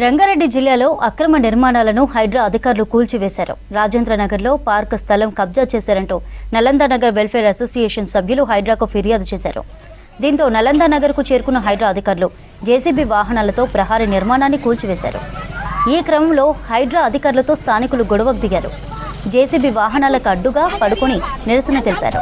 రంగారెడ్డి జిల్లాలో అక్రమ నిర్మాణాలను హైడ్రా అధికారులు కూల్చివేశారు. రాజేంద్రనగర్లో పార్క్ స్థలం కబ్జా చేశారంటూ నలందానగర్ వెల్ఫేర్ అసోసియేషన్ సభ్యులు హైడ్రాకు ఫిర్యాదు చేశారు. దీంతో నలందానగర్కు చేరుకున్న హైడ్రా అధికారులు జేసీబీ వాహనాలతో ప్రహారీ నిర్మాణాన్ని కూల్చివేశారు. ఈ క్రమంలో హైడ్రా అధికారులతో స్థానికులు గొడవకు దిగారు. జేసీబీ వాహనాలకు అడ్డుగా పడుకొని నిరసన తెలిపారు.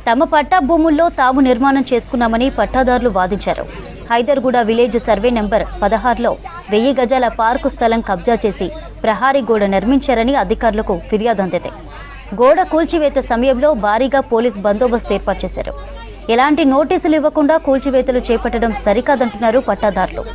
తమ పట్టా భూముల్లో తాము నిర్మాణం చేసుకున్నామని పట్టాదారులు వాదించారు. హైదర్గూడ విలేజ్ సర్వే నెంబర్ 16లో 1000 గజాల పార్కు స్థలం కబ్జా చేసి ప్రహారీ గోడ నిర్మించారని అధికారులకు ఫిర్యాదు అందింది. గోడ కూల్చివేత సమయంలో భారీగా పోలీస్ బందోబస్తు ఏర్పాటు చేశారు. ఎలాంటి నోటీసులు ఇవ్వకుండా కూల్చివేతలు చేపట్టడం సరికాదంటున్నారు పట్టాదారులు.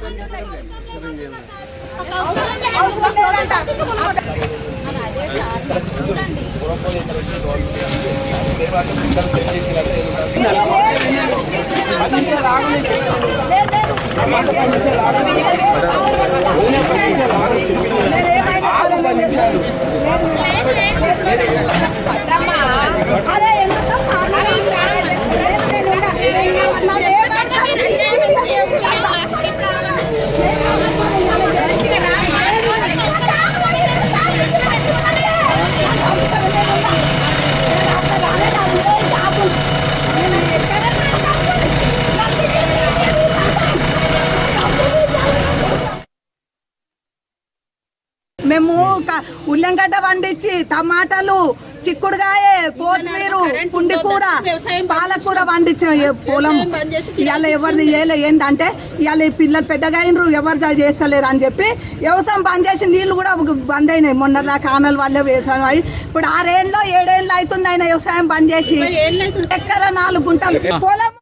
మేము ఉల్లంగడ్డ పండించి టమాటాలు, చిక్కుడుగాయ, కొత్తిమీర, పుండికూర, పాలకూర పండించిన పొలం ఇవాళ ఎవరిది ఏంటంటే ఇవాళ పిల్లలు పెద్దగా అయినరు, ఎవరు చేస్తలేరు అని చెప్పి వ్యవసాయం బంద్ చేసి నీళ్లు కూడా బంద్ అయినాయి. మొన్న కానల వల్లే వ్యవసాయం అయ్యి ఇప్పుడు 6 ఏళ్ళు 7 ఏళ్ళు అవుతుంది ఆయన వ్యవసాయం బంద్ చేసి. ఎకరా 4 గుంటలు పొలం.